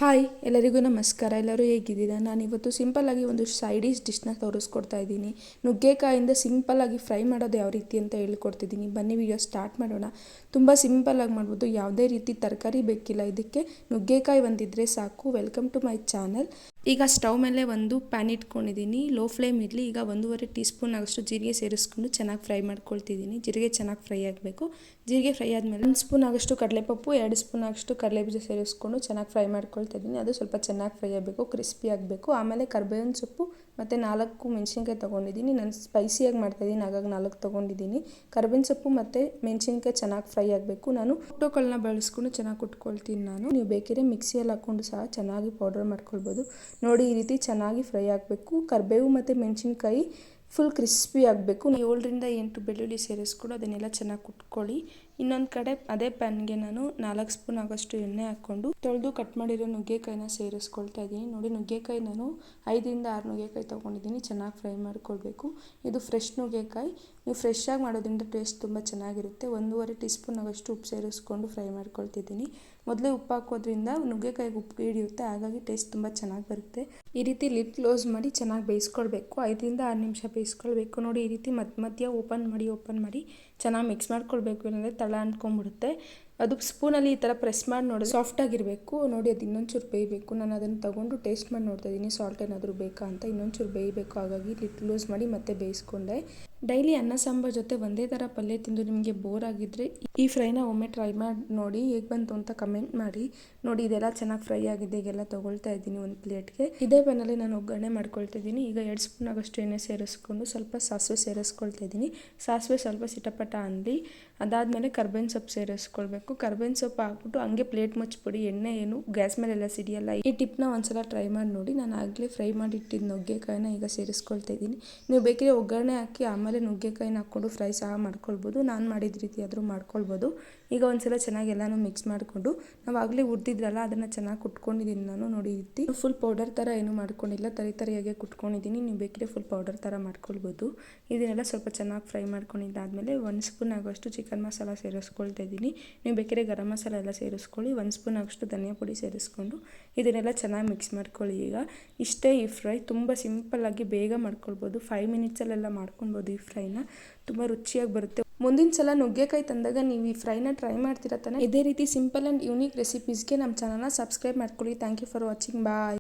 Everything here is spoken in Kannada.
ಹಾಯ್ ಎಲ್ಲರಿಗೂ ನಮಸ್ಕಾರ. ಎಲ್ಲರೂ ಹೇಗಿದ್ದೀರಾ? ನಾನಿವತ್ತು ಸಿಂಪಲ್ಲಾಗಿ ಒಂದು ಸೈಡಿಶ್ ಡಿಶ್ನ ತೋರಿಸ್ಕೊಡ್ತಾ ಇದ್ದೀನಿ. ನುಗ್ಗೆಕಾಯಿಂದ ಸಿಂಪಲ್ಲಾಗಿ ಫ್ರೈ ಮಾಡೋದು ಯಾವ ರೀತಿ ಅಂತ ಹೇಳ್ಕೊಡ್ತಿದ್ದೀನಿ. ಬನ್ನಿ ವಿಡಿಯೋ ಸ್ಟಾರ್ಟ್ ಮಾಡೋಣ. ತುಂಬ ಸಿಂಪಲ್ಲಾಗಿ ಮಾಡ್ಬೋದು, ಯಾವುದೇ ರೀತಿ ತರಕಾರಿ ಬೇಕಿಲ್ಲ. ಇದಕ್ಕೆ ನುಗ್ಗೆಕಾಯಿ ಒಂದಿದ್ರೆ ಸಾಕು. Welcome to my channel. ಈಗ ಸ್ಟವ್ ಮೇಲೆ ಒಂದು ಪ್ಯಾನ್ ಇಟ್ಕೊಂಡಿದ್ದೀನಿ, ಲೋ ಫ್ಲೇಮ್ ಇರಲಿ. ಈಗ 1.5 ಟೀ ಸ್ಪೂನ್ ಆಗೋಷ್ಟು ಜೀರಿಗೆ ಸೇರಿಸ್ಕೊಂಡು ಚೆನ್ನಾಗಿ ಫ್ರೈ ಮಾಡ್ಕೊಳ್ತಿದ್ದೀನಿ. ಜೀರಿಗೆ ಚೆನ್ನಾಗಿ ಫ್ರೈ ಆಗಬೇಕು. ಜೀರಿಗೆ ಫ್ರೈ ಆದಮೇಲೆ 1 ಸ್ಪೂನ್ ಆಗೋಷ್ಟು ಕಡಲೆಪಪ್ಪು, 2 ಸ್ಪೂನ್ ಆಗೋಷ್ಟು ಕಡಲೆಬೀಜ ಸೇರಿಸ್ಕೊಂಡು ಚೆನ್ನಾಗಿ ಫ್ರೈ ಮಾಡ್ಕೊಳ್ತಾ ಇದ್ದೀನಿ. ಅದು ಸ್ವಲ್ಪ ಚೆನ್ನಾಗಿ ಫ್ರೈ ಆಗಬೇಕು, ಕ್ರಿಸ್ಪಿ ಆಗಬೇಕು. ಆಮೇಲೆ ಕರಿಬೇವಿನ ಸೊಪ್ಪು ಮತ್ತು 4 ಮೆಣಸಿನ್ಕಾಯಿ ತೊಗೊಂಡಿದ್ದೀನಿ. ನಾನು ಸ್ಪೈಸಿಯಾಗಿ ಮಾಡ್ತಾಯಿದ್ದೀನಿ, ಹಾಗಾಗಿ 4 ತೊಗೊಂಡಿದ್ದೀನಿ. ಕರಿಬೇವಿನ ಸೊಪ್ಪು ಮತ್ತು ಮೆಣಸಿನ್ಕಾಯಿ ಚೆನ್ನಾಗಿ ಫ್ರೈ ಆಗಬೇಕು. ನಾನು ಕುಟ್ಟೋಕಳನ್ನ ಬಳಸ್ಕೊಂಡು ಚೆನ್ನಾಗಿ ಕುಟ್ಕೊಳ್ತೀನಿ. ನೀವು ಬೇಕಿದ್ರೆ ಮಿಕ್ಸಿಯಲ್ಲಿ ಹಾಕ್ಕೊಂಡು ಸಹ ಚೆನ್ನಾಗಿ ಪೌಡರ್ ಮಾಡ್ಕೊಳ್ಬೋದು. ನೋಡಿ, ಈ ರೀತಿ ಚೆನ್ನಾಗಿ ಫ್ರೈ ಆಗಬೇಕು. ಕರಿಬೇವು ಮತ್ತು ಮೆಣಸಿನ್ಕಾಯಿ ಫುಲ್ ಕ್ರಿಸ್ಪಿ ಆಗಬೇಕು. 7ರಿಂದ 8 ಬೆಳ್ಳುಳ್ಳಿ ಸೇರಿಸ್ಕೊಂಡು ಅದನ್ನೆಲ್ಲ ಚೆನ್ನಾಗಿ ಕುಟ್ಕೊಳ್ಳಿ. ಇನ್ನೊಂದು ಕಡೆ ಅದೇ ಪ್ಯಾನ್ಗೆ ನಾನು 4 ಸ್ಪೂನ್ ಆಗೋಷ್ಟು ಎಣ್ಣೆ ಹಾಕ್ಕೊಂಡು ತೊಳೆದು ಕಟ್ ಮಾಡಿರೋ ನುಗ್ಗೆಕಾಯಿನ ಸೇರಿಸ್ಕೊಳ್ತಾ ಇದ್ದೀನಿ. ನೋಡಿ, ನುಗ್ಗೆಕಾಯಿ ನಾನು 5ರಿಂದ 6 ನುಗ್ಗೆಕಾಯಿ ತೊಗೊಂಡಿದ್ದೀನಿ. ಚೆನ್ನಾಗಿ ಫ್ರೈ ಮಾಡ್ಕೊಳ್ಬೇಕು. ಇದು ಫ್ರೆಶ್ ನುಗ್ಗೆಕಾಯಿ. ನೀವು ಫ್ರೆಶ್ ಆಗಿ ಮಾಡೋದ್ರಿಂದ ಟೇಸ್ಟ್ ತುಂಬ ಚೆನ್ನಾಗಿರುತ್ತೆ. 1.5 ಟೀ ಸ್ಪೂನ್ ಆಗೋಷ್ಟು ಉಪ್ಪು ಸೇರಿಸ್ಕೊಂಡು ಫ್ರೈ ಮಾಡ್ಕೊಳ್ತಿದ್ದೀನಿ. ಮೊದಲೇ ಉಪ್ಪು ಹಾಕೋದ್ರಿಂದ ನುಗ್ಗೆಕಾಯಿಗೆ ಉಪ್ಪು ಹಿಡಿಯುತ್ತೆ, ಹಾಗಾಗಿ ಟೇಸ್ಟ್ ತುಂಬ ಚೆನ್ನಾಗಿ ಬರುತ್ತೆ. ಈ ರೀತಿ ಲಿಡ್ ಕ್ಲೋಸ್ ಮಾಡಿ ಚೆನ್ನಾಗಿ ಬೇಯಿಸ್ಕೊಳ್ಬೇಕು. 5ರಿಂದ 6 ನಿಮಿಷ ಬೇಯಿಸ್ಕೊಳ್ಬೇಕು. ನೋಡಿ, ಈ ರೀತಿ ಮಧ್ಯ ಓಪನ್ ಮಾಡಿ ಚೆನ್ನಾಗಿ ಮಿಕ್ಸ್ ಮಾಡ್ಕೊಳ್ಬೇಕು. ಇಲ್ಲಾಂದರೆ ತಳ ಅಂಟ್ಕೊಂಡ್ಬಿಡುತ್ತೆ. ಅದು ಸ್ಪೂನಲ್ಲಿ ಈ ಥರ ಪ್ರೆಸ್ ಮಾಡಿ ನೋಡಿದ್ರೆ ಸಾಫ್ಟಾಗಿರಬೇಕು. ನೋಡಿ, ಅದು ಇನ್ನೊಂಚೂರು ಬೇಯಬೇಕು. ನಾನು ಅದನ್ನು ತೊಗೊಂಡು ಟೇಸ್ಟ್ ಮಾಡಿ ನೋಡ್ತಾ ಇದ್ದೀನಿ, ಸಾಲ್ಟ್ ಏನಾದರೂ ಬೇಕಾ ಅಂತ. ಇನ್ನೊಂಚೂರು ಬೇಯಬೇಕು, ಹಾಗಾಗಿ ಲಿಡ್ ಕ್ಲೋಸ್ ಮಾಡಿ ಮತ್ತೆ ಬೇಯಿಸ್ಕೊಂಡೆ. ಡೈಲಿ ಅನ್ನ ಸಾಂಬಾರು ಜೊತೆ ಒಂದೇ ಥರ ಪಲ್ಯ ತಿಂದು ನಿಮಗೆ ಬೋರ್ ಆಗಿದ್ದರೆ ಈ ಫ್ರೈನ ಒಮ್ಮೆ ಟ್ರೈ ಮಾಡಿ ನೋಡಿ. ಹೇಗೆ ಬಂತು ಅಂತ ಕಮೆಂಟ್ ಮಾಡಿ. ನೋಡಿ, ಇದೆಲ್ಲ ಚೆನ್ನಾಗಿ ಫ್ರೈ ಆಗಿದೆ. ಈಗೆಲ್ಲ ತೊಗೊಳ್ತಾ ಇದ್ದೀನಿ ಒಂದು ಪ್ಲೇಟ್ಗೆ. ಇದೇ ಪ್ಯಾನಲ್ಲಿ ನಾನು ಒಗ್ಗರಣೆ ಮಾಡ್ಕೊಳ್ತಾ ಇದ್ದೀನಿ. ಈಗ 2 ಸ್ಪೂನ್ ಆಗೋಷ್ಟು ಎಣ್ಣೆ ಸೇರಿಸ್ಕೊಂಡು ಸ್ವಲ್ಪ ಸಾಸಿವೆ ಸೇರಿಸ್ಕೊಳ್ತಾ ಇದ್ದೀನಿ. ಸಾಸಿವೆ ಸ್ವಲ್ಪ ಸಿಟಪಟ ಅನ್ನಲಿ. ಅದಾದಮೇಲೆ ಕರ್ಬೇವಿನ ಸೊಪ್ಪು ಸೇರಿಸ್ಕೊಳ್ಬೇಕು. ಕರ್ಬೇವಿನ ಸೊಪ್ಪು ಹಾಕ್ಬಿಟ್ಟು ಹಂಗೆ ಪ್ಲೇಟ್ ಮುಚ್ಚಿಬಿಡಿ. ಎಣ್ಣೆ ಏನು ಗ್ಯಾಸ್ ಮೇಲೆಲ್ಲ ಸಿಡಿಯಲ್ಲ. ಈ ಟಿಪ್ನ ಒಂದ್ಸಲ ಟ್ರೈ ಮಾಡಿ ನೋಡಿ. ನಾನು ಆಗಲೇ ಫ್ರೈ ಮಾಡಿಟ್ಟಿದ್ದು ನುಗ್ಗೆಕಾಯಿನ ಈಗ ಸೇರಿಸ್ಕೊಳ್ತಾ ಇದ್ದೀನಿ. ನೀವು ಬೇಕಿದ್ರೆ ಒಗ್ಗರಣೆ ಹಾಕಿ ಆಮೇಲೆ ನುಗ್ಗೆಕಾಯಿನ ಹಾಕ್ಕೊಂಡು ಫ್ರೈ ಸಹ ಮಾಡ್ಕೊಳ್ಬೋದು. ನಾನು ಮಾಡಿದ ರೀತಿ ಆದರೂ ಮಾಡ್ಕೊಳ್ಬೋದು. ಈಗ ಒಂದ್ಸಲ ಚೆನ್ನಾಗಿ ಎಲ್ಲನೂ ಮಿಕ್ಸ್ ಮಾಡಿಕೊಂಡು ನಾವು ಆಗಲೇ ಹುರಿದಿದ್ರಲ್ಲ ಅದನ್ನು ಚೆನ್ನಾಗಿ ಕುಟ್ಕೊಂಡಿದ್ದೀನಿ ನಾನು. ನೋಡಿ, ಈ ರೀತಿ ಫುಲ್ ಪೌಡರ್ ಥರ ಏನೂ ಮಾಡ್ಕೊಂಡಿಲ್ಲ, ತರಿಯಾಗೆ ಕುಟ್ಕೊಂಡಿದ್ದೀನಿ. ನೀವು ಬೇಕಿದ್ರೆ ಫುಲ್ ಪೌಡರ್ ಥರ ಮಾಡ್ಕೊಳ್ಬೋದು. ಇದನ್ನೆಲ್ಲ ಸ್ವಲ್ಪ ಚೆನ್ನಾಗಿ ಫ್ರೈ ಮಾಡ್ಕೊಂಡಿದ್ದಾದಮೇಲೆ 1 ಸ್ಪೂನ್ ಆಗೋಷ್ಟು ಚಿಕನ್ ಮಸಾಲ ಸೇರಿಸ್ಕೊಳ್ತಾ ಇದ್ದೀನಿ. ನೀವು ಬೇಕಿದ್ರೆ ಗರಂ ಮಸಾಲ ಎಲ್ಲ ಸೇರಿಸ್ಕೊಳ್ಳಿ. 1 ಸ್ಪೂನ್ ಆಗೋಷ್ಟು ಧನಿಯಾ ಪುಡಿ ಸೇರಿಸ್ಕೊಂಡು ಇದನ್ನೆಲ್ಲ ಚೆನ್ನಾಗಿ ಮಿಕ್ಸ್ ಮಾಡ್ಕೊಳ್ಳಿ. ಈಗ ಇಷ್ಟೇ ಈ ಫ್ರೈ. ತುಂಬ ಸಿಂಪಲ್ಲಾಗಿ ಬೇಗ ಮಾಡ್ಕೊಳ್ಬೋದು. 5 ಮಿನಿಟ್ಸಲ್ಲೆಲ್ಲ ಮಾಡ್ಕೊಳ್ಬೋದು. ಈ ಫ್ರೈನ ತುಂಬ ರುಚಿಯಾಗಿ ಬರುತ್ತೆ. ಮುಂದಿನ ಸಲ ನುಗ್ಗೆಕಾಯಿ ತಂದಾಗ ನೀವು ಈ ಫ್ರೈನ ಟ್ರೈ ಮಾಡ್ತೀರಾ ತಾನೆ? ಇದೇ ರೀತಿ ಸಿಂಪಲ್ ಆ್ಯಂಡ್ ಯೂನಿಕ್ ರೆಸಿಪೀಸ್ಗೆ ನಮ್ಮ ಚಾನಲ್ನ ಸಬ್ಸ್ಕ್ರೈಬ್ ಮಾಡ್ಕೊಳ್ಳಿ. Thank you for watching. Bye.